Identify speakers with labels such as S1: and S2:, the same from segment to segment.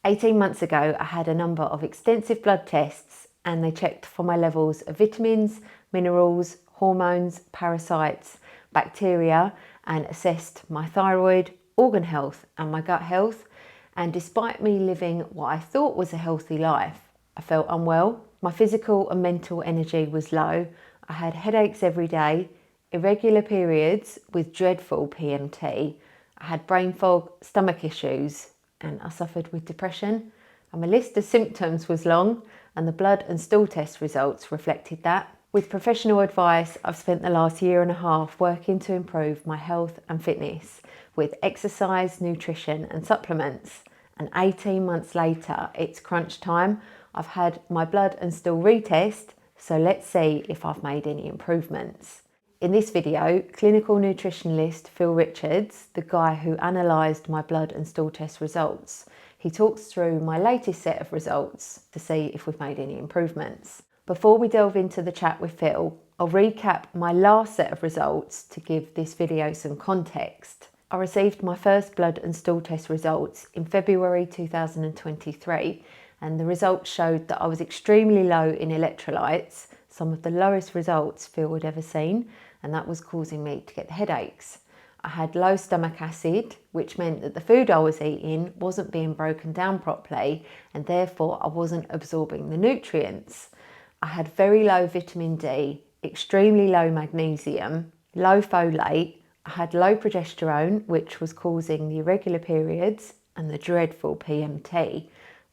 S1: 18 months ago, I had a number of extensive blood tests and they checked for my levels of vitamins, minerals, hormones, parasites, bacteria, and assessed my thyroid, organ health, and my gut health. And despite me living what I thought was a healthy life, I felt unwell. My physical and mental energy was low. I had headaches every day, irregular periods with dreadful PMT. I had brain fog, stomach issues, and I suffered with depression. And my list of symptoms was long, and the blood and stool test results reflected that. With professional advice, I've spent the last year and a half working to improve my health and fitness with exercise, nutrition, and supplements. And 18 months later, it's crunch time. I've had my blood and stool retest, so let's see if I've made any improvements. In this video, clinical nutritionalist Phil Richards, the guy who analysed my blood and stool test results, he talks through my latest set of results to see if we've made any improvements. Before we delve into the chat with Phil, I'll recap my last set of results to give this video some context. I received my first blood and stool test results in February 2023, and the results showed that I was extremely low in electrolytes, some of the lowest results Phil had ever seen, and that was causing me to get headaches. I had low stomach acid, which meant that the food I was eating wasn't being broken down properly, and therefore I wasn't absorbing the nutrients. I had very low vitamin D, extremely low magnesium, low folate. I had low progesterone, which was causing the irregular periods and the dreadful PMT.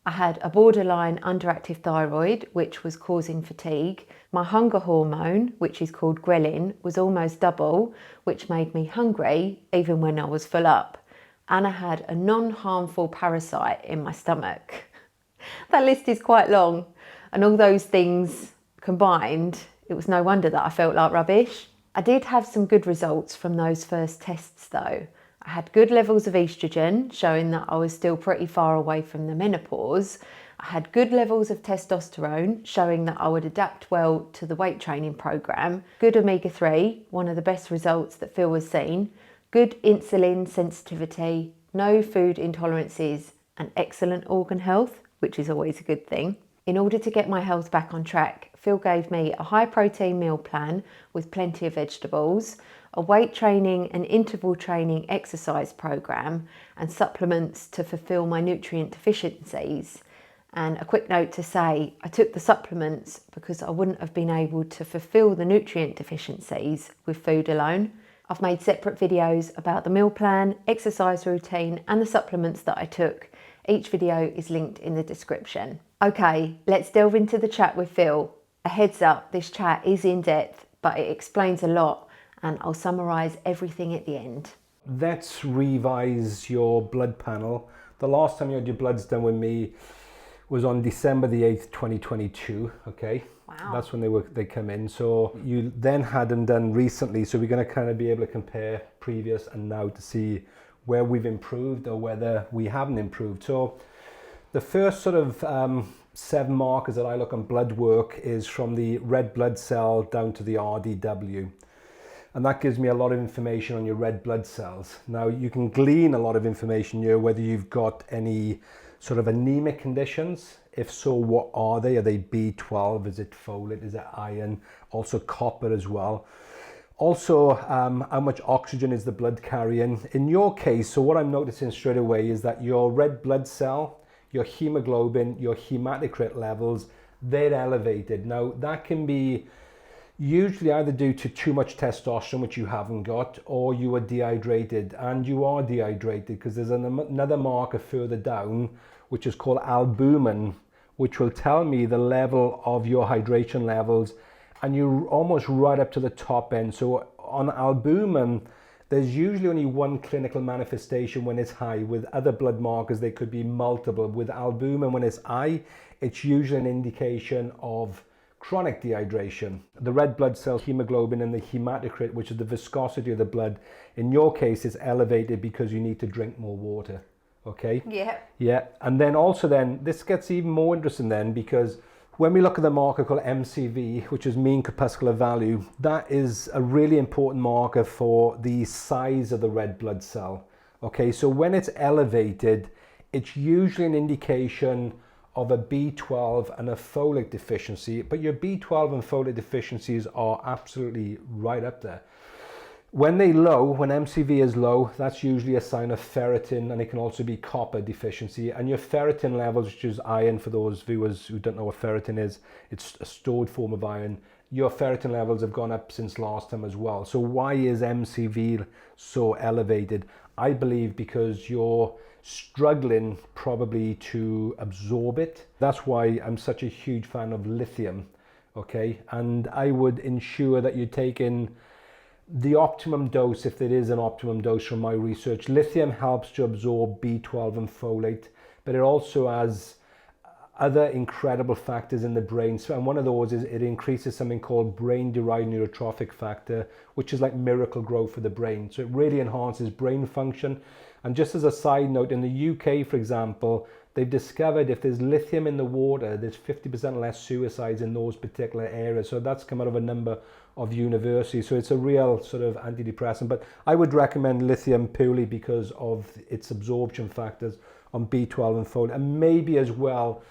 S1: I had a borderline underactive thyroid, which was causing fatigue. My hunger hormone, which is called ghrelin, was almost double, which made me hungry even when I was full up. And I had a non-harmful parasite in my stomach. That list is quite long, and all those things combined, it was no wonder that I felt like rubbish. I did have some good results from those first tests though. I had good levels of estrogen, showing that I was still pretty far away from the menopause. I had good levels of testosterone, showing that I would adapt well to the weight training program. Good omega-3, one of the best results that Phil has seen. Good insulin sensitivity, no food intolerances, and excellent organ health, which is always a good thing. In order to get my health back on track, Phil gave me a high protein meal plan with plenty of vegetables, a weight training and interval training exercise program, and supplements to fulfill my nutrient deficiencies. And a quick note to say, I took the supplements because I wouldn't have been able to fulfill the nutrient deficiencies with food alone. I've made separate videos about the meal plan, exercise routine, and the supplements that I took. Each video is linked in the description. Okay, let's delve into the chat with Phil. A heads up, this chat is in depth, but it explains a lot, and I'll summarise everything at the end.
S2: Let's revise your blood panel. The last time you had your bloods done with me was on December the 8th, 2022, okay?
S1: Wow.
S2: That's when they come in. So you then had them done recently, so we're gonna kind of be able to compare previous and now to see where we've improved or whether we haven't improved. So the first sort of 7 markers that I look on blood work is from the red blood cell down to the RDW. And that gives me a lot of information on your red blood cells. Now you can glean a lot of information here, whether you've got any sort of anemic conditions. If so, what are they? Are they B12? Is it folate? Is it iron? Also copper as well. Also, how much oxygen is the blood carrying? In your case, so what I'm noticing straight away is that your red blood cell, your hemoglobin, your hematocrit levels, they're elevated. Now that can be usually either due to too much testosterone, which you haven't got, or you are dehydrated. And you are dehydrated because there's another marker further down, which is called albumin, which will tell me the level of your hydration levels, and you're almost right up to the top end. So on albumin, there's usually only one clinical manifestation when it's high. With other blood markers, they could be multiple. With albumin, when it's high, it's usually an indication of chronic dehydration. The red blood cell hemoglobin and the hematocrit, which is the viscosity of the blood, in your case is elevated because you need to drink more water. Okay? Yeah. And then also then, this gets even more interesting then, because when we look at the marker called MCV, which is mean corpuscular value, that is a really important marker for the size of the red blood cell. Okay, so when it's elevated, it's usually an indication of a B12 and a folate deficiency, but your B12 and folate deficiencies are absolutely right up there. When they're low, when MCV is low, that's usually a sign of ferritin, and it can also be copper deficiency. And your ferritin levels, which is iron, for those viewers who don't know what ferritin is, it's a stored form of iron. Your ferritin levels have gone up since last time as well. So why is MCV so elevated? I believe because you're struggling probably to absorb it. That's why I'm such a huge fan of lithium, okay? And I would ensure that you're taking the optimum dose, if there is an optimum dose from my research. Lithium helps to absorb B12 and folate, but it also has other incredible factors in the brain. So, and one of those is it increases something called brain-derived neurotrophic factor, which is like miracle growth for the brain. So it really enhances brain function. And just as a side note, in the UK, for example, they've discovered if there's lithium in the water, there's 50% less suicides in those particular areas. So that's come out of a number of universities. So it's a real sort of antidepressant. But I would recommend lithium purely because of its absorption factors on B12 and folate. And maybe as well,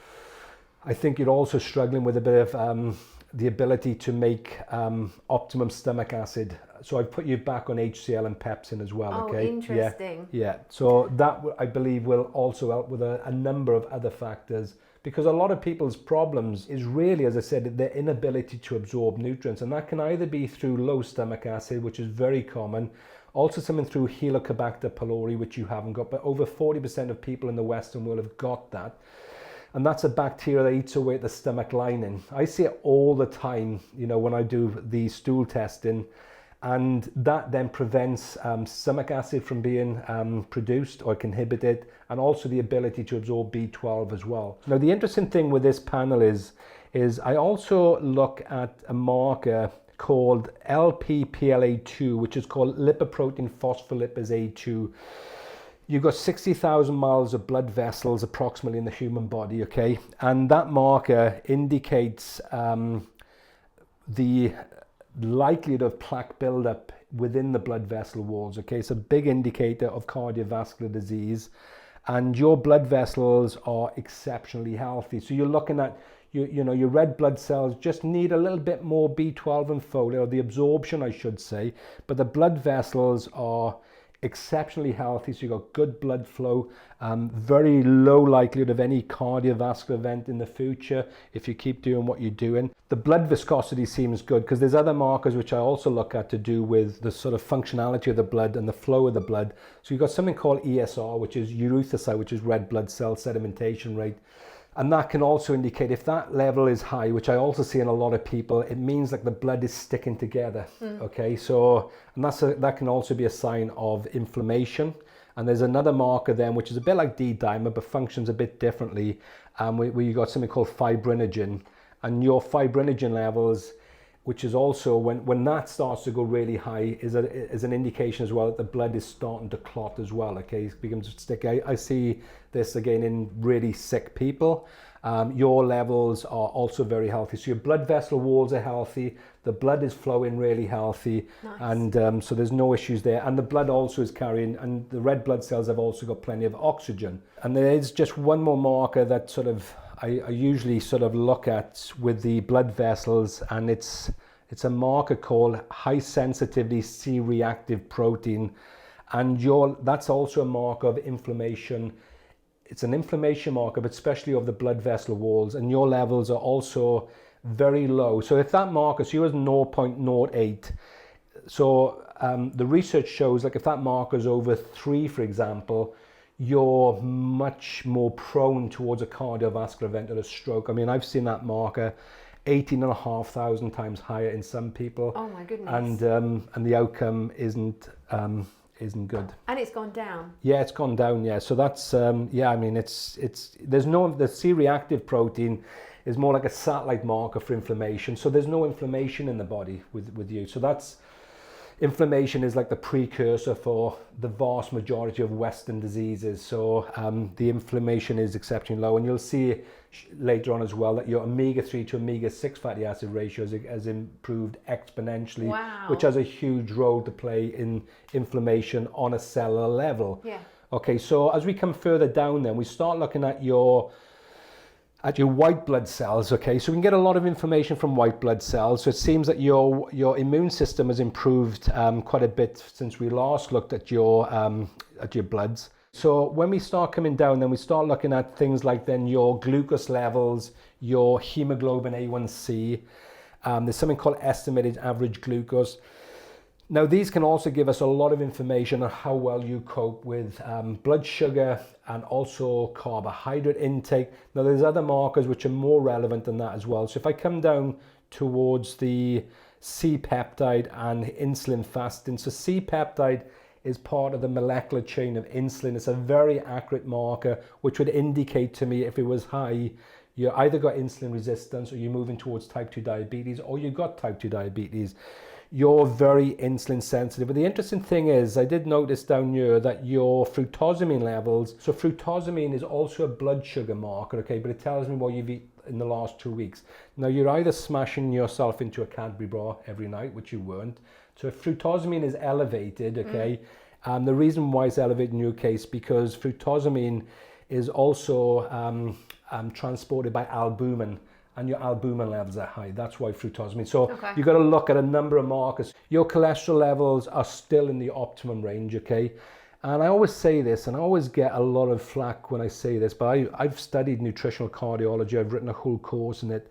S2: I think you're also struggling with a bit of the ability to make optimum stomach acid. So I've put you back on HCl and pepsin as well, okay?
S1: Interesting.
S2: Yeah. So that, I believe, will also help with a number of other factors, because a lot of people's problems is really, as I said, their inability to absorb nutrients. And that can either be through low stomach acid, which is very common, also something through Helicobacter pylori, which you haven't got, but over 40% of people in the Western world have got that. And that's a bacteria that eats away at the stomach lining. I see it all the time, you know, when I do the stool testing, and that then prevents stomach acid from being produced, or can inhibit it, and also the ability to absorb B12 as well. Now, the interesting thing with this panel is I also look at a marker called LPPLA2, which is called lipoprotein phospholipase A2. You've got 60,000 miles of blood vessels approximately in the human body, okay? And that marker indicates the likelihood of plaque buildup within the blood vessel walls, okay? It's a big indicator of cardiovascular disease, and your blood vessels are exceptionally healthy. So you're looking at, you know, your red blood cells just need a little bit more B12 and folate, or the absorption, I should say, but the blood vessels are exceptionally healthy, so you've got good blood flow, very low likelihood of any cardiovascular event in the future if you keep doing what you're doing. The blood viscosity seems good, because there's other markers which I also look at to do with the sort of functionality of the blood and the flow of the blood. So you've got something called ESR, which is erythrocyte, which is red blood cell sedimentation rate. And that can also indicate, if that level is high, which I also see in a lot of people, it means like the blood is sticking together, okay? So, and that can also be a sign of inflammation. And there's another marker then, which is a bit like D-dimer, but functions a bit differently, where you got something called fibrinogen. And your fibrinogen levels, which is also, when that starts to go really high, is an indication as well that the blood is starting to clot as well, okay? It becomes sticky. I see this again in really sick people. Your levels are also very healthy. So your blood vessel walls are healthy, the blood is flowing really healthy, nice. And so there's no issues there. And the blood also is carrying, and the red blood cells have also got plenty of oxygen. And there is just one more marker that sort of I usually sort of look at with the blood vessels, and it's a marker called high sensitivity C-reactive protein, and that's also a marker of inflammation. It's an inflammation marker, but especially of the blood vessel walls, and your levels are also very low. So if that marker, so yours is 0.08, so the research shows like if that marker is over 3, for example, you're much more prone towards a cardiovascular event or a stroke. I mean, I've seen that marker 18,500 times higher in some people.
S1: Oh my goodness.
S2: And the outcome isn't good.
S1: And it's gone down.
S2: Yeah, it's gone down. Yeah, so that's yeah. I mean, the C-reactive protein is more like a satellite marker for inflammation. So there's no inflammation in the body with you. So that's inflammation is like the precursor for the vast majority of Western diseases. So the inflammation is exceptionally low, and you'll see later on as well that your omega-3 to omega-6 fatty acid ratio has improved exponentially,
S1: wow.
S2: which has a huge role to play in inflammation on a cellular level.
S1: Yeah.
S2: Okay, so as we come further down then, we start looking at your white blood cells. Okay, so we can get a lot of information from white blood cells. So it seems that your immune system has improved quite a bit since we last looked at your bloods. So when we start coming down, then we start looking at things like then your glucose levels, your hemoglobin A1C. There's something called estimated average glucose. Now, these can also give us a lot of information on how well you cope with blood sugar and also carbohydrate intake. Now, there's other markers which are more relevant than that as well. So if I come down towards the C-peptide and insulin fasting. So C-peptide is part of the molecular chain of insulin. It's a very accurate marker which would indicate to me if it was high, you either got insulin resistance or you're moving towards type 2 diabetes or you got type 2 diabetes. You're very insulin sensitive. But the interesting thing is, I did notice down here that your fructosamine levels, so fructosamine is also a blood sugar marker, okay, but it tells me what you've eaten in the last 2 weeks. Now, you're either smashing yourself into a Cadbury bar every night, which you weren't. So if fructosamine is elevated, okay, the reason why it's elevated in your case, because fructosamine is also transported by albumin, and your albumin levels are high. That's why fructosamine. So you've got to look at a number of markers. Your cholesterol levels are still in the optimum range, okay? And I always say this, and I always get a lot of flack when I say this, but I've studied nutritional cardiology. I've written a whole course in it.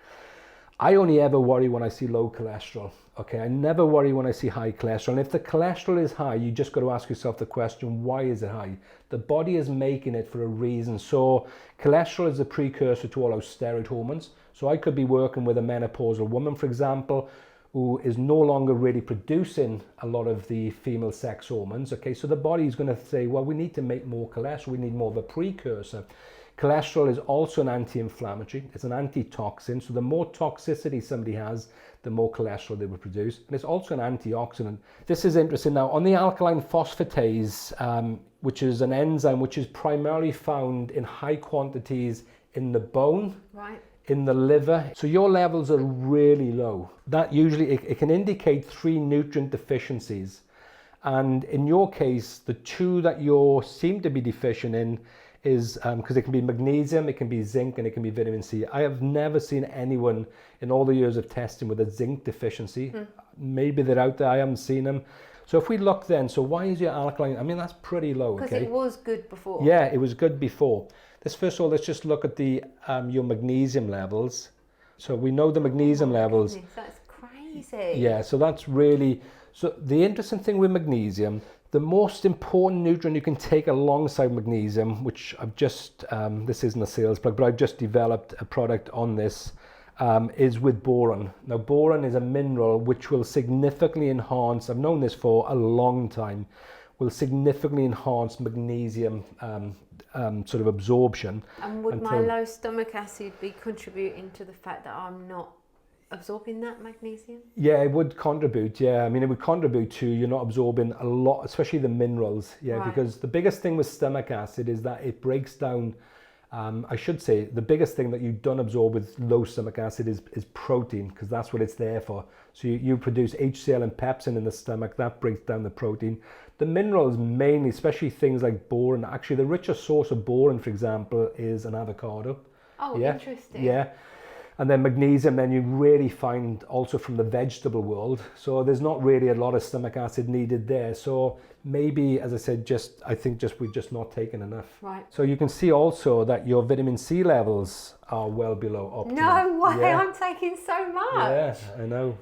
S2: I only ever worry when I see low cholesterol, okay? I never worry when I see high cholesterol. And if the cholesterol is high, you just got to ask yourself the question, why is it high? The body is making it for a reason. So cholesterol is a precursor to all those steroid hormones. So I could be working with a menopausal woman, for example, who is no longer really producing a lot of the female sex hormones, okay? So the body is going to say, well, we need to make more cholesterol. We need more of a precursor. Cholesterol is also an anti-inflammatory. It's an antitoxin. So the more toxicity somebody has, the more cholesterol they will produce. And it's also an antioxidant. This is interesting. Now, on the alkaline phosphatase, which is an enzyme which is primarily found in high quantities in the bone, right, in the liver. So your levels are really low. That usually, it can indicate 3 nutrient deficiencies. And in your case, the 2 that you seem to be deficient in is, because it can be magnesium, it can be zinc, and it can be vitamin C. I have never seen anyone in all the years of testing with a zinc deficiency. Maybe they're out there, I haven't seen them. So if we look then, so why is your alkaline, I mean, that's pretty low,
S1: because
S2: okay?
S1: it was good before.
S2: Yeah, it was good before. First of all, let's just look at the your magnesium levels. So we know the magnesium levels.
S1: Goodness, that's crazy.
S2: Yeah, so that's really, so the interesting thing with magnesium, the most important nutrient you can take alongside magnesium, which I've just, this isn't a sales plug, but I've just developed a product on this, is with boron. Now, boron is a mineral which will significantly enhance, I've known this for a long time, will significantly enhance magnesium sort of absorption.
S1: And would my low stomach acid be contributing to the fact that I'm not absorbing that magnesium?
S2: Yeah, it would contribute. Yeah, I mean, it would contribute to you're not absorbing a lot, especially the minerals. Yeah, right. Because the biggest thing with stomach acid is that it breaks down. I should say the biggest thing that you don't absorb with low stomach acid is protein, because that's what it's there for. So you produce HCl and pepsin in the stomach, that breaks down the protein. The minerals mainly, especially things like boron. Actually, the richest source of boron, for example, is an avocado.
S1: Oh,
S2: yeah?
S1: Interesting.
S2: Yeah. And then magnesium, then you really find also from the vegetable world. So there's not really a lot of stomach acid needed there. So maybe, as I said, I think we've just not taken enough.
S1: Right.
S2: So you can see also that your vitamin C levels are well below optimum.
S1: No way, yeah. I'm taking so much.
S2: Yeah, I know.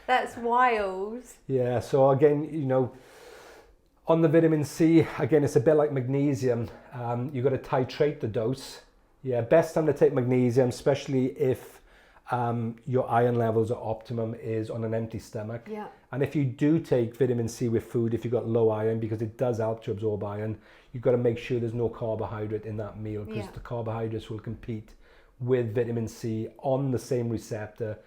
S1: That's wild.
S2: Yeah, so again, you know, on the vitamin C, again, it's a bit like magnesium. You've got to titrate the dose. Yeah, best time to take magnesium, especially if your iron levels are optimum, is on an empty stomach.
S1: Yeah.
S2: And if you do take vitamin C with food, if you've got low iron, because it does help to absorb iron, you've got to make sure there's no carbohydrate in that meal, because the carbohydrates will compete with vitamin C on the same receptor,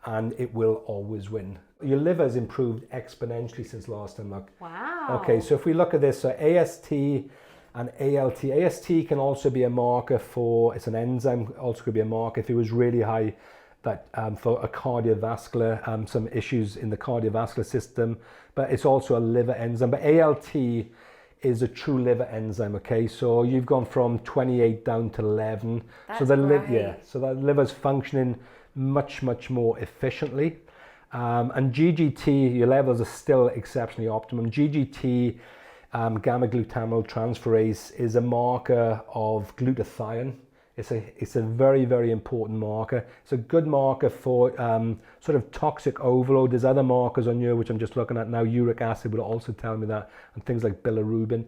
S2: and it will always win. Your liver's improved exponentially since last time, look.
S1: Wow.
S2: Okay, so if we look at this, so AST and ALT. AST can also be a marker for, it's an enzyme, also could be a marker if it was really high, that for a cardiovascular, some issues in the cardiovascular system, but it's also a liver enzyme. But ALT is a true liver enzyme, okay? So you've gone from 28 down to 11.
S1: That's
S2: so the
S1: great.
S2: so that liver's functioning much more efficiently. And GGT, your levels are still exceptionally optimum. GGT, gamma glutamyl transferase, is a marker of glutathione. It's a very important marker. It's a good marker for sort of toxic overload. There's other markers on here which I'm just looking at now. Uric acid would also tell me that, and things like bilirubin.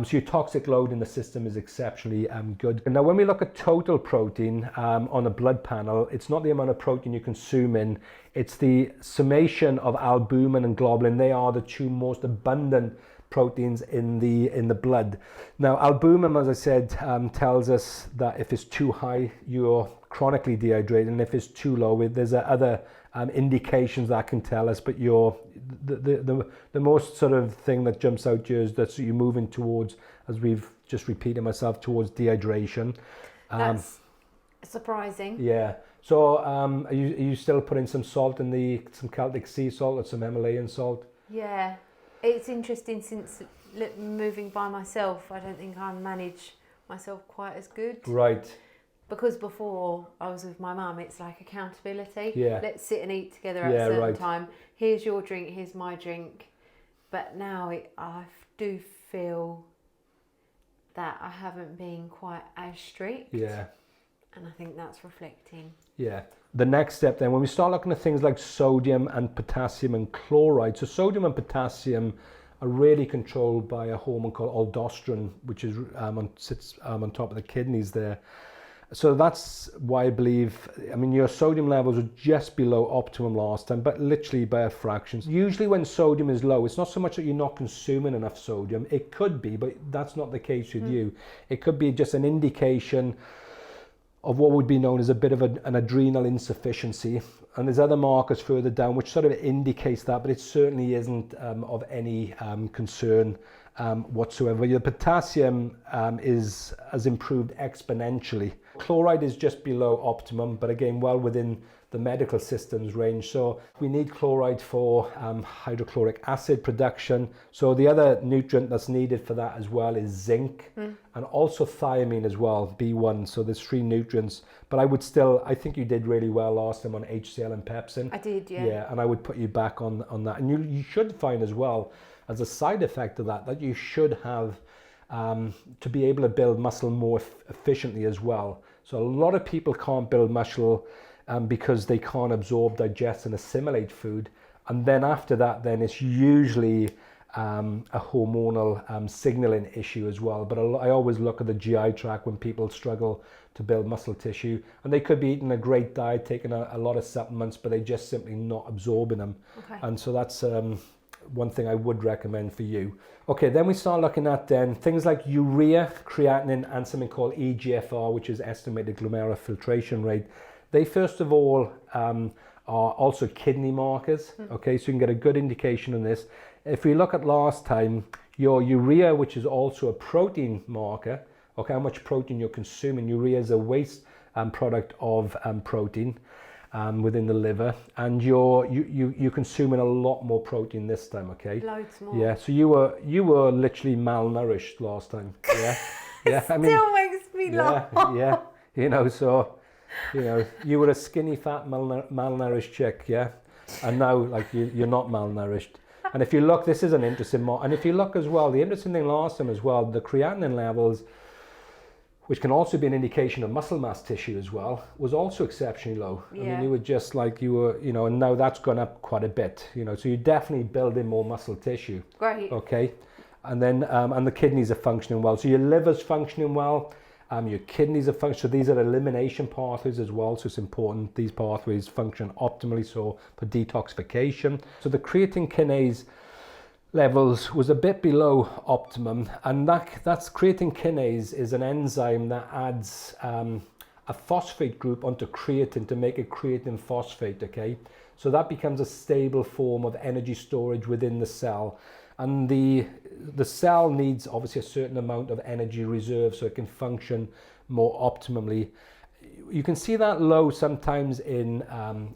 S2: So your toxic load in the system is exceptionally good. And now when we look at total protein on a blood panel, it's not the amount of protein you're consuming, it's the summation of albumin and globulin. They are the two most abundant proteins in the blood. Now albumin, as I said, tells us that if it's too high, you're chronically dehydrated, and if it's too low, there's other indications that can tell us, but the most sort of thing that jumps out here is that you're moving towards, as we've just repeated myself, towards dehydration.
S1: That's surprising.
S2: Yeah. So are you still putting some salt in some Celtic sea salt or some Himalayan salt?
S1: Yeah. It's interesting, since moving by myself, I don't think I manage myself quite as good.
S2: Right.
S1: Because before I was with my mum, it's like accountability.
S2: Yeah.
S1: Let's sit and eat together at a certain time. Here's your drink, here's my drink. But now I do feel that I haven't been quite as strict.
S2: Yeah.
S1: And I think that's reflecting.
S2: Yeah. The next step then, when we start looking at things like sodium and potassium and chloride. So sodium and potassium are really controlled by a hormone called aldosterone, which is sits on top of the kidneys there. So that's why I believe, I mean, your sodium levels were just below optimum last time, but literally by a fraction. Usually when sodium is low, it's not so much that you're not consuming enough sodium. It could be, but that's not the case with you. It could be just an indication of what would be known as a bit of an adrenal insufficiency. And there's other markers further down which sort of indicates that, but it certainly isn't of any concern whatsoever. Your potassium has improved exponentially. Chloride is just below optimum, but again, well within the medical system's range. So we need chloride for hydrochloric acid production. So the other nutrient that's needed for that as well is zinc, and also thiamine as well, B1. So there's 3 nutrients. But I think you did really well last time on HCl and pepsin.
S1: I did, yeah.
S2: Yeah, and I would put you back on that. And you should find as well, as a side effect of that you should have to be able to build muscle more efficiently as well. So a lot of people can't build muscle because they can't absorb, digest and assimilate food. And then after that, then it's usually a hormonal signaling issue as well. But I always look at the GI tract when people struggle to build muscle tissue, and they could be eating a great diet, taking a lot of supplements, but they're just simply not absorbing them.
S1: Okay.
S2: And so that's one thing I would recommend for you. Okay, then we start looking at then things like urea, creatinine, and something called EGFR, which is estimated glomerular filtration rate. They first of all are also kidney markers. Okay, so you can get a good indication on this. If we look at last time, your urea, which is also a protein marker, okay, how much protein you're consuming. Urea is a waste product of protein within the liver, and you're consuming a lot more protein this time. Okay,
S1: Loads more.
S2: Yeah, so you were literally malnourished last time. Yeah, yeah. I mean,
S1: Still makes me laugh.
S2: yeah. You were a skinny, fat, malnourished chick, yeah, and now like you're not malnourished. And if you look, this is an interesting and if you look as well, the interesting thing last time as well, the creatinine levels, which can also be an indication of muscle mass tissue as well, was also exceptionally low.
S1: Yeah.
S2: I mean, you were just like and now that's gone up quite a bit, so you're definitely building more muscle tissue.
S1: Great.
S2: Okay, and then and the kidneys are functioning well, so your liver's functioning well. Your kidneys are functioning, so these are elimination pathways as well, so it's important these pathways function optimally, so for detoxification. So the creatine kinase levels was a bit below optimum, and that's creatine kinase is an enzyme that adds a phosphate group onto creatine to make it creatine phosphate, okay? So that becomes a stable form of energy storage within the cell. And the cell needs obviously a certain amount of energy reserve so it can function more optimally. You can see that low sometimes in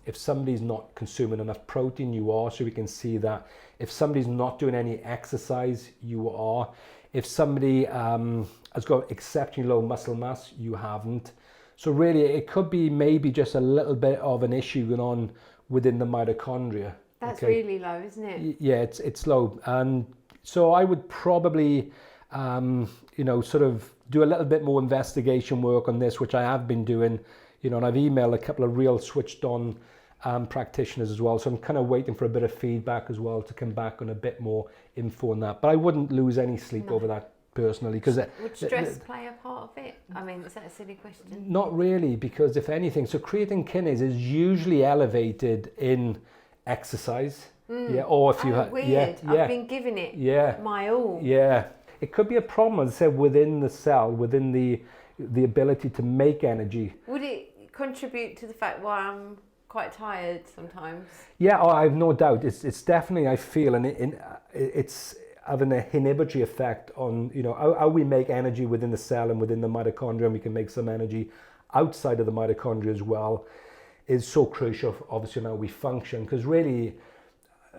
S2: if somebody's not consuming enough protein, so we can see that if somebody's not doing any exercise, you are. If somebody has got exceptionally low muscle mass, you haven't. So really, it could be maybe just a little bit of an issue going on within the mitochondria.
S1: That's really low, isn't it?
S2: Yeah, it's low. And so I would probably, sort of do a little bit more investigation work on this, which I have been doing, and I've emailed a couple of real switched on practitioners as well. So I'm kind of waiting for a bit of feedback as well to come back on a bit more info on that. But I wouldn't lose any sleep over that personally, because
S1: would stress play a part of it? I mean, is that a silly question?
S2: Not really, because if anything, so creatine kinase is usually elevated in exercise. Or if you
S1: weird. I've been giving it my all.
S2: It could be a problem, as I said, within the cell, within the ability to make energy.
S1: Would it contribute to the fact why I'm quite tired sometimes?
S2: I have no doubt. It's definitely, I feel, and it's having an inhibitory effect on how we make energy within the cell and within the mitochondria, and we can make some energy outside of the mitochondria as well, is so crucial, obviously, in how we function. Because really,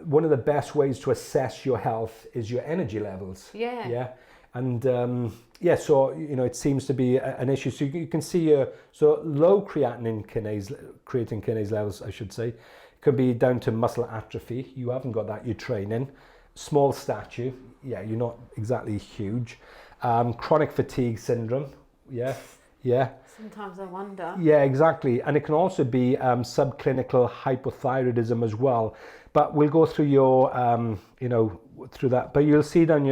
S2: one of the best ways to assess your health is your energy levels. And so it seems to be an issue. So you can see so low creatine kinase levels, I should say, could be down to muscle atrophy. You haven't got that, you're training. Small stature, you're not exactly huge. Chronic fatigue syndrome,
S1: Sometimes I wonder.
S2: Yeah, exactly. And it can also be subclinical hypothyroidism as well. But we'll go through your, through that. But you'll see down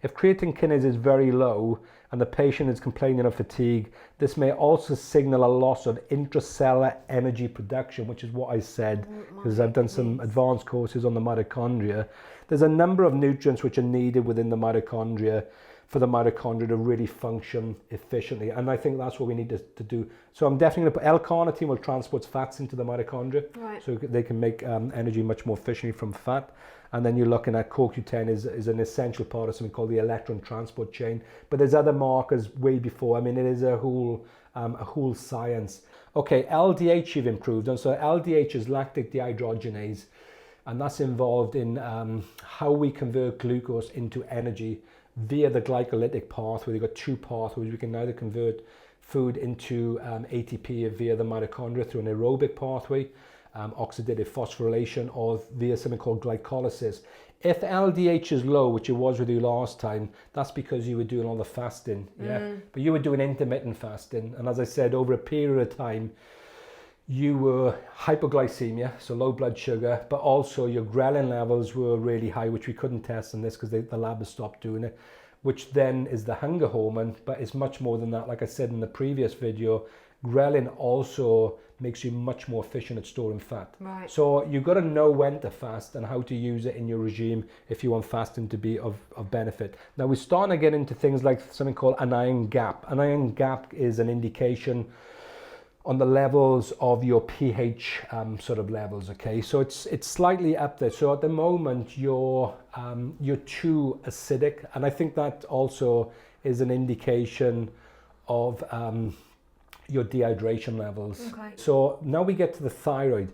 S2: if creatine kinase is very low and the patient is complaining of fatigue, this may also signal a loss of intracellular energy production, which is what I said, because I've done some advanced courses on the mitochondria. There's a number of nutrients which are needed within the mitochondria for the mitochondria to really function efficiently. And I think that's what we need to do. So I'm definitely going to put L-carnitine will transport fats into the mitochondria, so they can make energy much more efficiently from fat. And then you're looking at CoQ10 is an essential part of something called the electron transport chain. But there's other markers way before. I mean, it is a whole science. Okay, LDH you've improved on. So LDH is lactic dehydrogenase, and that's involved in how we convert glucose into energy via the glycolytic pathway. We've got two pathways. We can either convert food into ATP via the mitochondria through an aerobic pathway, oxidative phosphorylation, or via something called glycolysis. If LDH is low, which it was with you last time, that's because you were doing all the fasting, but you were doing intermittent fasting. And as I said, over a period of time, you were hypoglycemia, so low blood sugar, but also your ghrelin levels were really high, which we couldn't test in this because the lab has stopped doing it, which then is the hunger hormone, but it's much more than that. Like I said in the previous video, ghrelin also makes you much more efficient at storing fat.
S1: Right.
S2: So you've got to know when to fast and how to use it in your regime if you want fasting to be of benefit. Now we're starting to get into things like something called an iron gap. An iron gap is an indication on the levels of your pH sort of levels, okay? So it's slightly up there. So at the moment you're too acidic, and I think that also is an indication of your dehydration levels.
S1: Okay.
S2: So now we get to the thyroid.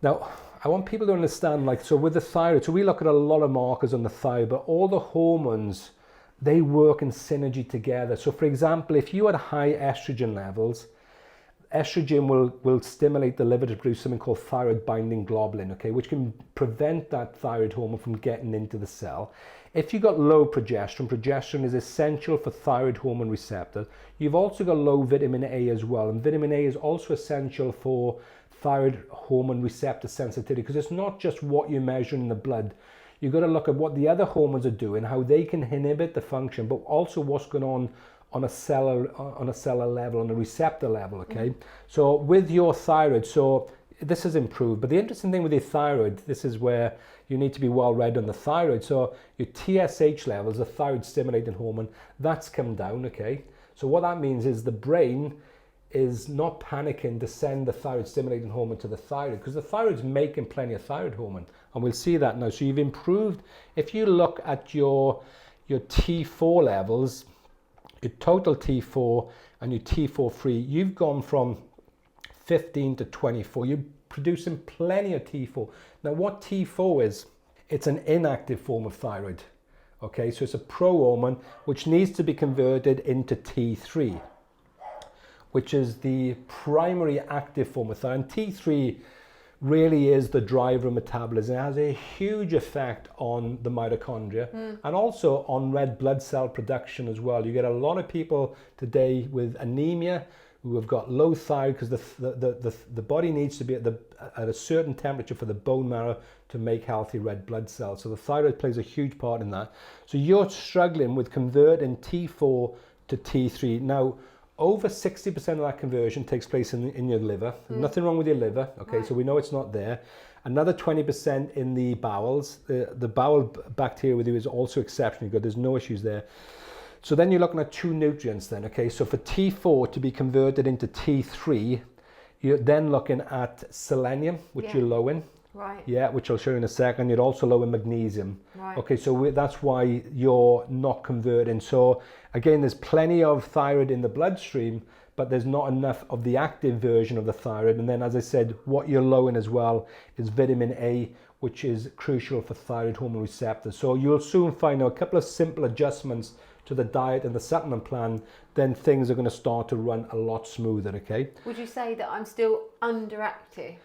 S2: Now I want people to understand, so with the thyroid, so we look at a lot of markers on the thyroid, but all the hormones, they work in synergy together. So for example, if you had high estrogen levels, estrogen will stimulate the liver to produce something called thyroid binding globulin, okay, which can prevent that thyroid hormone from getting into the cell. If you've got low progesterone, progesterone is essential for thyroid hormone receptors. You've also got low vitamin A as well, and vitamin A is also essential for thyroid hormone receptor sensitivity, because it's not just what you measure in the blood. You've got to look at what the other hormones are doing, how they can inhibit the function, but also what's going on a cellular level, on a receptor level, okay? So with your thyroid, so this has improved, but the interesting thing with your thyroid, this is where you need to be well read on the thyroid. So your TSH levels, the thyroid stimulating hormone, that's come down, okay? So what that means is the brain is not panicking to send the thyroid stimulating hormone to the thyroid, because the thyroid's making plenty of thyroid hormone, and we'll see that now. So you've improved. If you look at your T4 levels, your total T4 and your T4 free, you've gone from 15 to 24. You're producing plenty of T4. Now what T4 is, it's an inactive form of thyroid. Okay, so it's a pro-hormone which needs to be converted into T3, which is the primary active form of thyroid. And T3 really is the driver of metabolism. It has a huge effect on the mitochondria and also on red blood cell production as well. You get a lot of people today with anemia who have got low thyroid because the body needs to be at a certain temperature for the bone marrow to make healthy red blood cells. So the thyroid plays a huge part in that. So you're struggling with converting T4 to T3. Now, over 60% of that conversion takes place in your liver. There's nothing wrong with your liver, okay, so we know it's not there. Another 20% in the bowels. The bowel bacteria with you is also exceptionally good. There's no issues there. So then you're looking at two nutrients then, okay? So for T4 to be converted into T3, you're then looking at selenium, which you're low in.
S1: Right.
S2: Yeah, which I'll show you in a second. You're also low in magnesium.
S1: Right.
S2: Okay, so that's why you're not converting. So again, there's plenty of thyroid in the bloodstream, but there's not enough of the active version of the thyroid. And then, as I said, what you're low in as well is vitamin A, which is crucial for thyroid hormone receptors. So you'll soon find out a couple of simple adjustments to the diet and the supplement plan, then things are going to start to run a lot smoother, okay?
S1: Would you say that I'm still underactive?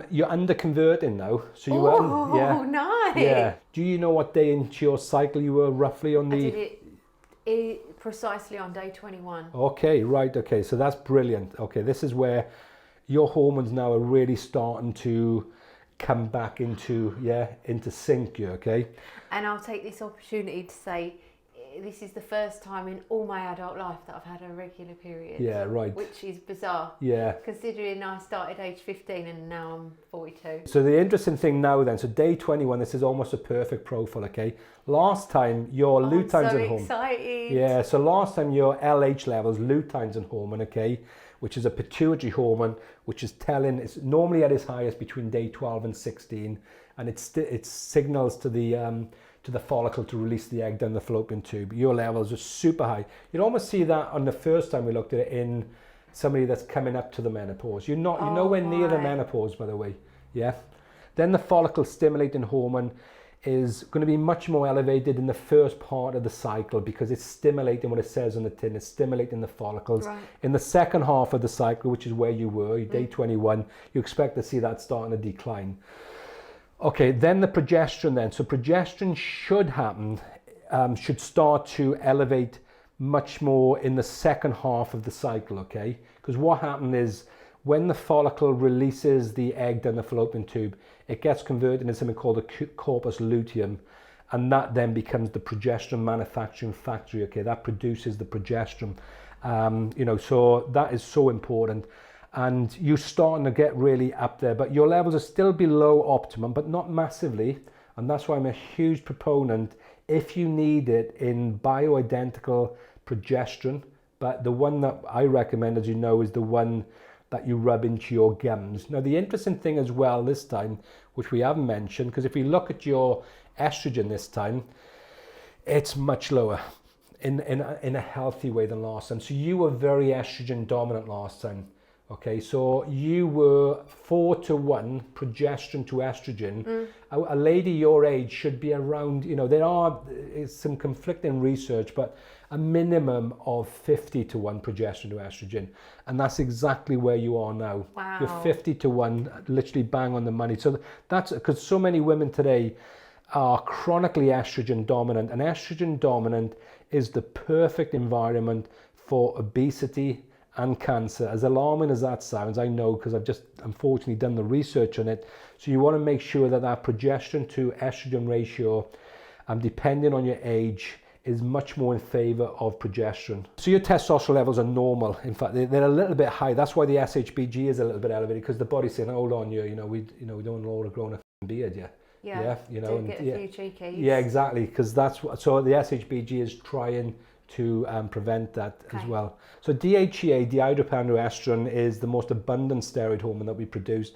S2: You're under converting now, so you
S1: were nice.
S2: Yeah. Do you know what day into your cycle you were roughly on the?
S1: I did it precisely on day 21.
S2: Okay, right. Okay, so that's brilliant. Okay, this is where your hormones now are really starting to come back into sync. Okay.
S1: And I'll take this opportunity to say, this is the first time in all my adult life that I've had a regular period.
S2: Yeah, right.
S1: Which is bizarre.
S2: Yeah.
S1: Considering I started age 15 and now I'm 42.
S2: So the interesting thing now then, so day 21, this is almost a perfect profile, okay? Last time your luteins and hormone.
S1: I'm so excited.
S2: Yeah, so last time your LH levels, luteins and hormone, okay, which is a pituitary hormone, which is it's normally at its highest between day 12 and 16, and it signals to the follicle to release the egg down the fallopian tube. Your levels are super high. You'd almost see that on the first time we looked at it in somebody that's coming up to the menopause. You're nowhere near the menopause, by the way. Yeah. Then the follicle stimulating hormone is going to be much more elevated in the first part of the cycle because it's stimulating what it says on the tin. It's stimulating the follicles.
S1: Right.
S2: In the second half of the cycle, which is where you were, day 21, you expect to see that starting to decline. Okay, then the progesterone then. So progesterone should start to elevate much more in the second half of the cycle, okay? Because what happened is when the follicle releases the egg down the fallopian tube, it gets converted into something called the corpus luteum, and that then becomes the progesterone manufacturing factory, okay? That produces the progesterone. So that is so important. And you're starting to get really up there, but your levels are still below optimum, but not massively. And that's why I'm a huge proponent, if you need it, in bioidentical progesterone. But the one that I recommend, as you know, is the one that you rub into your gums. Now, the interesting thing as well this time, which we haven't mentioned, because if we look at your estrogen this time, it's much lower in a healthy way than last time. So you were very estrogen dominant last time. Okay, so you were 4-to-1 progesterone to estrogen. A lady your age should be around, there are some conflicting research, but a minimum of 50-to-1 progesterone to estrogen. And that's exactly where you are now.
S1: Wow.
S2: You're 50-to-1, literally bang on the money. So that's because so many women today are chronically estrogen dominant, and estrogen dominant is the perfect environment for obesity and cancer. As alarming as that sounds, I know, because I've just unfortunately done the research on it. So you want to make sure that progesterone to estrogen ratio, depending on your age, is much more in favor of progesterone. So your testosterone levels are normal. In fact, they're a little bit high. That's why the SHBG is a little bit elevated, because the body's saying, hold on, we don't want to grow a beard yet.
S1: Yeah, get a few cheekies.
S2: Yeah, exactly, because so the SHBG is trying to prevent that as well. So DHEA, dihydroepiandrosterone, is the most abundant steroid hormone that we produce.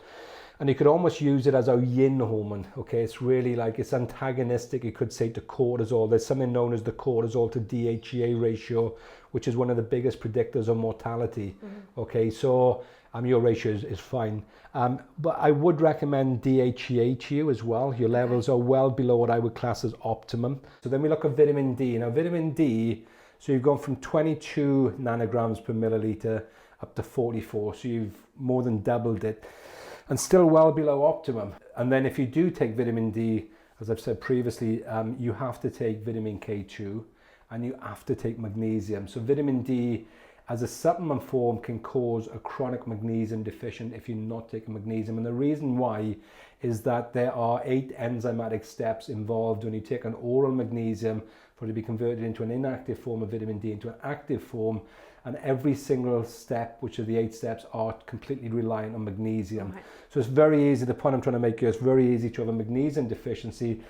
S2: And you could almost use it as a yin hormone, okay? It's really like, it's antagonistic, you could say, to cortisol. There's something known as the cortisol to DHEA ratio, which is one of the biggest predictors of mortality, okay? So your ratio is fine. But I would recommend DHEA to you as well. Your levels are well below what I would class as optimum. So then we look at vitamin D. Now vitamin D, so you've gone from 22 nanograms per milliliter up to 44. So you've more than doubled it and still well below optimum. And then if you do take vitamin D, as I've said previously, you have to take vitamin K2 and you have to take magnesium. So vitamin D as a supplement form can cause a chronic magnesium deficient if you're not taking magnesium. And the reason why is that there are 8 enzymatic steps involved when you take an oral magnesium for it to be converted into an inactive form of vitamin D into an active form. And every single step, which are the 8 steps, are completely reliant on magnesium. Right. So it's very easy, the point I'm trying to make here, it's very easy to have a magnesium deficiency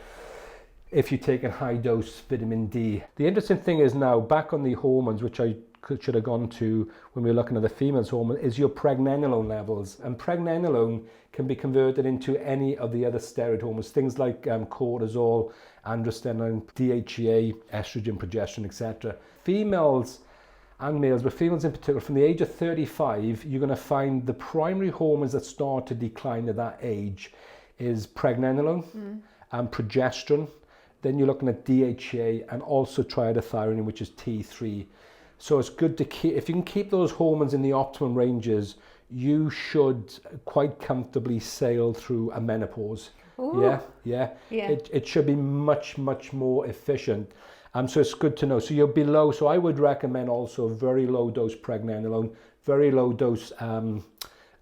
S2: if you take a high dose vitamin D. The interesting thing is now, back on the hormones, which I should have gone to when we were looking at the female's hormone, is your pregnenolone levels. And pregnenolone can be converted into any of the other steroid hormones, things like cortisol, androstenedione, DHEA, estrogen, progesterone, etc. Females and males, but females in particular, from the age of 35, you're going to find the primary hormones that start to decline at that age is pregnenolone and progesterone. Then you're looking at DHEA and also triiodothyronine, which is T3. So it's good to keep, if you can keep those hormones in the optimum ranges, you should quite comfortably sail through a menopause. Ooh. Yeah. It should be much more efficient. So it's good to know. So you're below, so I would recommend also very low dose pregnenolone, very low dose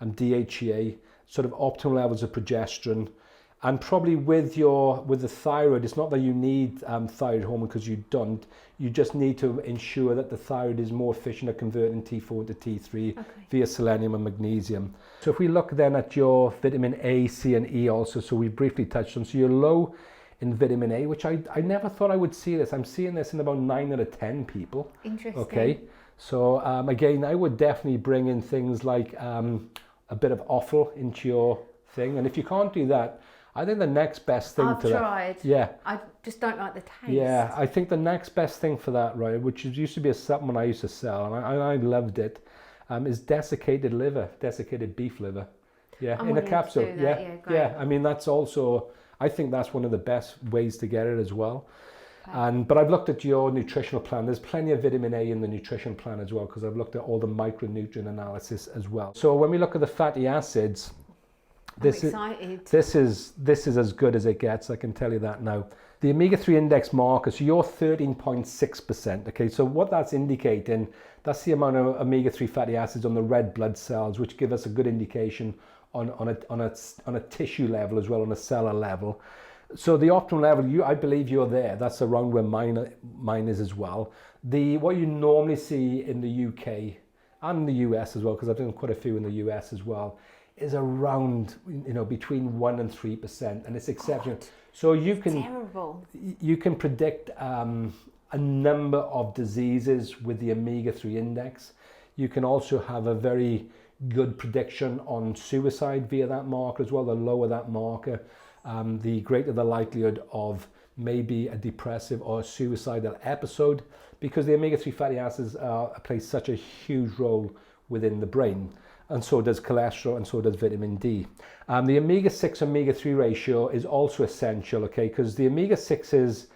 S2: DHEA, sort of optimal levels of progesterone. And probably with the thyroid, it's not that you need thyroid hormone, because you don't. You just need to ensure that the thyroid is more efficient at converting T4 into T3 via selenium and magnesium. So if we look then at your vitamin A, C and E also, so we briefly touched on, so you're low in vitamin A, which I never thought I would see this. I'm seeing this in about 9 out of 10 people. Interesting. Okay, so again, I would definitely bring in things like a bit of offal into your thing. And if you can't do that, I think the next best thing to that... I've tried. Yeah. I just don't like the taste. Yeah, I think the next best thing for that, right, which used to be a supplement I used to sell, and I loved it, is desiccated liver, desiccated beef liver. Yeah, in a capsule. Yeah, I mean, that's also... I think that's one of the best ways to get it as well. But I've looked at your nutritional plan. There's plenty of vitamin A in the nutrition plan as well, because I've looked at all the micronutrient analysis as well. So when we look at the fatty acids, this is as good as it gets, I can tell you that now. The omega-3 index marker, so you're 13.6%, okay? So what that's indicating, that's the amount of omega-3 fatty acids on the red blood cells, which give us a good indication on a tissue level as well, on a cellular level. So the optimal level, I believe you're there. That's around where mine is as well. What you normally see in the UK and the US as well, because I've done quite a few in the US as well, is around, between 1 and 3%, and it's exceptional. So you can predict a number of diseases with the omega-3 index. You can also have a very good prediction on suicide via that marker as well. The lower that marker, the greater the likelihood of maybe a depressive or a suicidal episode, because the omega-3 fatty acids play such a huge role within the brain. And so does cholesterol, and so does vitamin D. The omega-6 omega-3 ratio is also essential, okay, because the omega-6s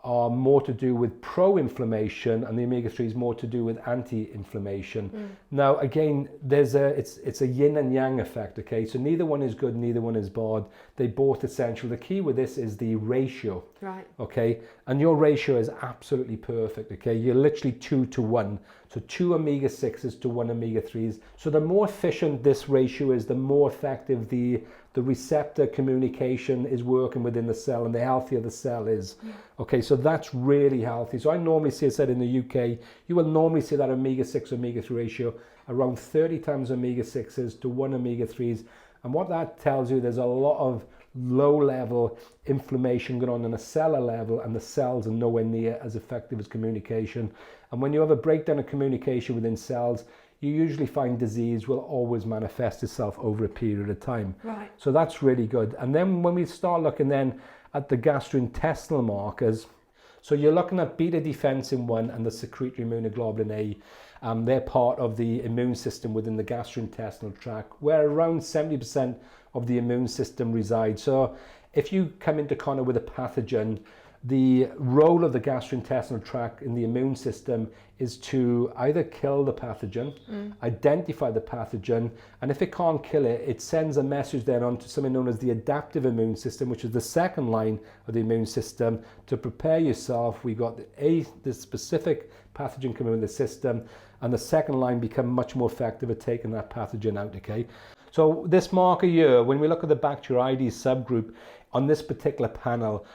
S2: are more to do with pro-inflammation, and the omega-3 is more to do with anti-inflammation. Now, again, it's a yin and yang effect, okay? So neither one is good, neither one is bad. They're both essential. The key with this is the ratio, right? Okay, and your ratio is absolutely perfect, okay? You're literally 2 to 1. So 2 omega-6s to 1 omega-3s. So the more efficient this ratio is, the more effective the receptor communication is working within the cell, and the healthier the cell is. Okay, so that's really healthy. So I normally see, I said in the UK, you will normally see that omega-6 omega-3 ratio around 30 times omega-6s to 1 omega-3s. And what that tells you, there's a lot of low-level inflammation going on a cellular level, and the cells are nowhere near as effective as communication. And when you have a breakdown of communication within cells, you usually find disease will always manifest itself over a period of time.
S1: Right.
S2: So that's really good. And then when we start looking then at the gastrointestinal markers, so you're looking at beta defensin 1 and the secretory immunoglobulin A. They're part of the immune system within the gastrointestinal tract, where around 70% of the immune system resides. So if you come into contact with a pathogen, the role of the gastrointestinal tract in the immune system is to either kill the pathogen, identify the pathogen, and if it can't kill it, it sends a message then on to something known as the adaptive immune system, which is the second line of the immune system, to prepare yourself. We got the specific pathogen coming in the system, and the second line become much more effective at taking that pathogen out, okay? So this marker here, when we look at the Bacteroides subgroup on this particular panel,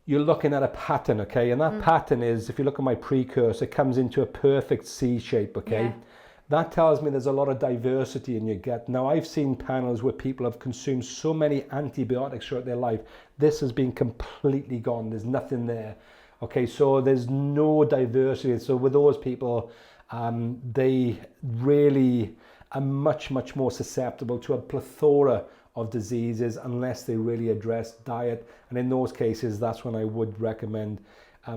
S2: you're looking at a pattern, okay? And that pattern is, if you look at my precursor, it comes into a perfect C shape, okay? Yeah. That tells me there's a lot of diversity in your gut. Now, I've seen panels where people have consumed so many antibiotics throughout their life. This has been completely gone. There's nothing there, okay? So there's no diversity. So with those people, they really are much, much more susceptible to a plethora of diseases unless they really address diet. And in those cases, that's when I would recommend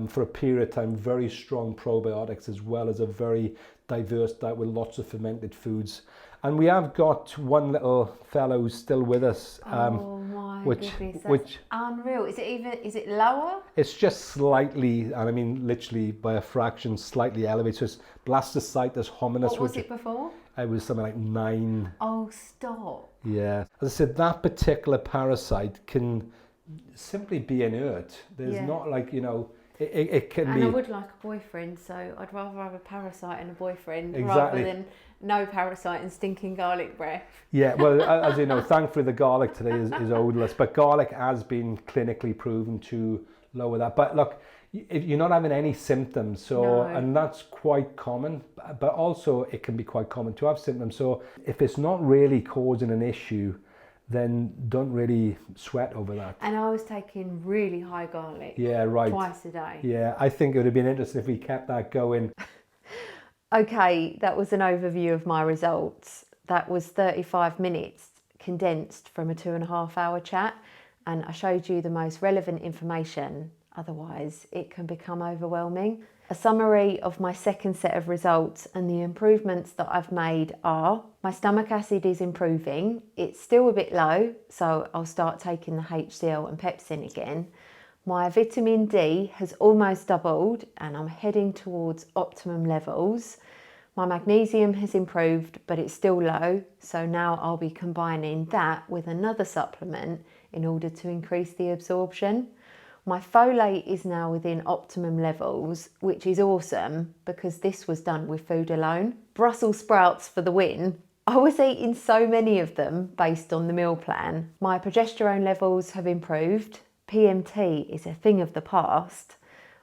S2: for a period of time very strong probiotics, as well as a very diverse diet with lots of fermented foods. And we have got one little fellow who's still with us.
S1: Oh my goodness, that's unreal. Is it lower?
S2: It's just slightly, and I mean literally by a fraction, slightly elevated. So it's blastocytus hominis.
S1: What was it before?
S2: It was something like 9.
S1: Oh, stop.
S2: Yeah. As I said, that particular parasite can simply be inert. There's not like, you know, it can be...
S1: And I would like a boyfriend, so I'd rather have a parasite and a boyfriend
S2: Exactly.
S1: rather than no parasite and stinking garlic breath.
S2: Yeah, well, as you know, thankfully the garlic today is odorless, but garlic has been clinically proven to lower that. But look, if you're not having any symptoms, so and that's quite common, but also it can be quite common to have symptoms. So if it's not really causing an issue, then don't really sweat over that.
S1: And I was taking really high garlic.
S2: Yeah, right.
S1: Twice a day.
S2: Yeah, I think it would have been interesting if we kept that going.
S1: Okay, that was an overview of my results. That was 35 minutes condensed from a 2.5 hour chat, and I showed you the most relevant information. Otherwise, it can become overwhelming. A summary of my second set of results and the improvements that I've made are: my stomach acid is improving. It's still a bit low, so I'll start taking the HCl and pepsin again. My vitamin D has almost doubled and I'm heading towards optimum levels. My magnesium has improved, but it's still low, so now I'll be combining that with another supplement in order to increase the absorption. My folate is now within optimum levels, which is awesome because this was done with food alone. Brussels sprouts for the win. I was eating so many of them based on the meal plan. My progesterone levels have improved. PMT is a thing of the past.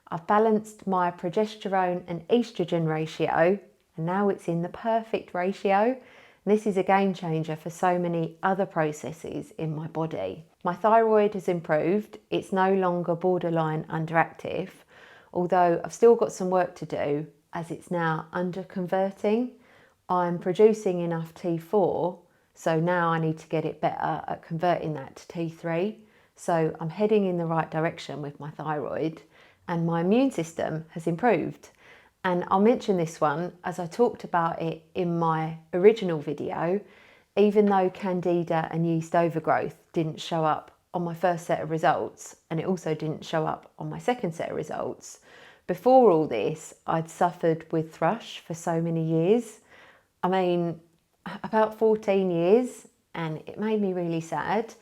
S1: I've balanced my progesterone and estrogen ratio, and now it's in the perfect ratio. This is a game changer for so many other processes in my body. My thyroid has improved. It's no longer borderline underactive, although I've still got some work to do as it's now under converting. I'm producing enough T4, so now I need to get it better at converting that to T3. So I'm heading in the right direction with my thyroid, and my immune system has improved. And I'll mention this one as I talked about it in my original video. Even though candida and yeast overgrowth didn't show up on my first set of results, and it also didn't show up on my second set of results, before all this I'd suffered with thrush for so many years. I mean, about 14 years, and it made me really sad,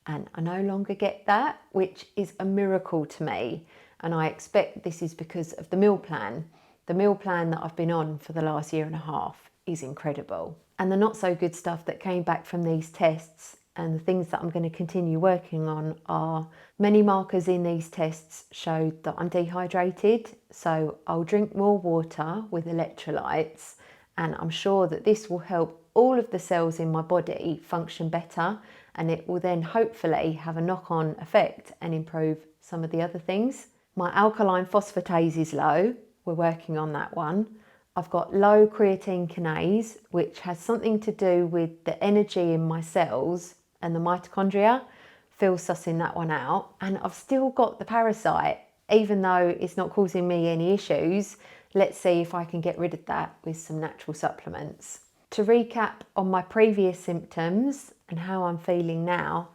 S1: and I no longer get that, which is a miracle to me. And I expect this is because of the meal plan. The meal plan that I've been on for the last 1.5 years is incredible. And the not so good stuff that came back from these tests and the things that I'm going to continue working on are many markers in these tests showed that I'm dehydrated. So I'll drink more water with electrolytes, and I'm sure that this will help all of the cells in my body function better, and it will then hopefully have a knock-on effect and improve some of the other things. My alkaline phosphatase is low. We're working on that one. I've got low creatine kinase, which has something to do with the energy in my cells and the mitochondria. Phil's sussing that one out. And I've still got the parasite, even though it's not causing me any issues. Let's see if I can get rid of that with some natural supplements. To recap on my previous symptoms and how I'm feeling now,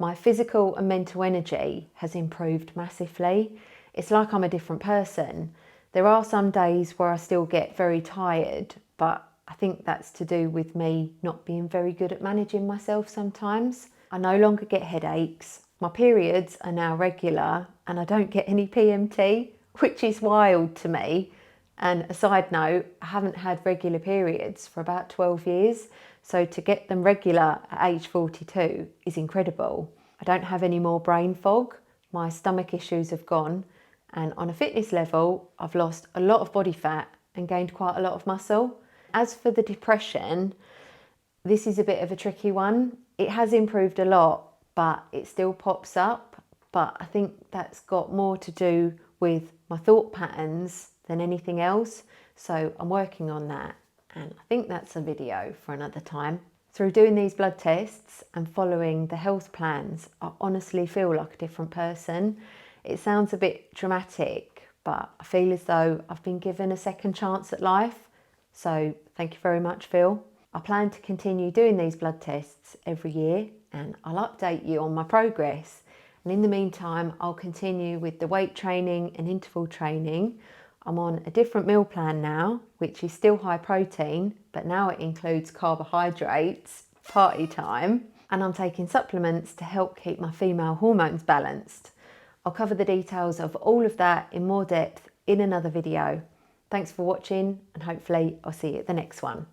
S1: my physical and mental energy has improved massively. It's like I'm a different person. There are some days where I still get very tired, but I think that's to do with me not being very good at managing myself sometimes. I no longer get headaches. My periods are now regular and I don't get any PMT, which is wild to me. And a side note, I haven't had regular periods for about 12 years. So to get them regular at age 42 is incredible. I don't have any more brain fog. My stomach issues have gone. And on a fitness level, I've lost a lot of body fat and gained quite a lot of muscle. As for the depression, this is a bit of a tricky one. It has improved a lot, but it still pops up. But I think that's got more to do with my thought patterns than anything else. So I'm working on that. And I think that's a video for another time. Through doing these blood tests and following the health plans, I honestly feel like a different person. It sounds a bit dramatic, but I feel as though I've been given a second chance at life. So thank you very much, Phil. I plan to continue doing these blood tests every year and I'll update you on my progress. And in the meantime, I'll continue with the weight training and interval training. I'm on a different meal plan now, which is still high protein, but now it includes carbohydrates, party time. And I'm taking supplements to help keep my female hormones balanced. I'll cover the details of all of that in more depth in another video. Thanks for watching and hopefully I'll see you at the next one.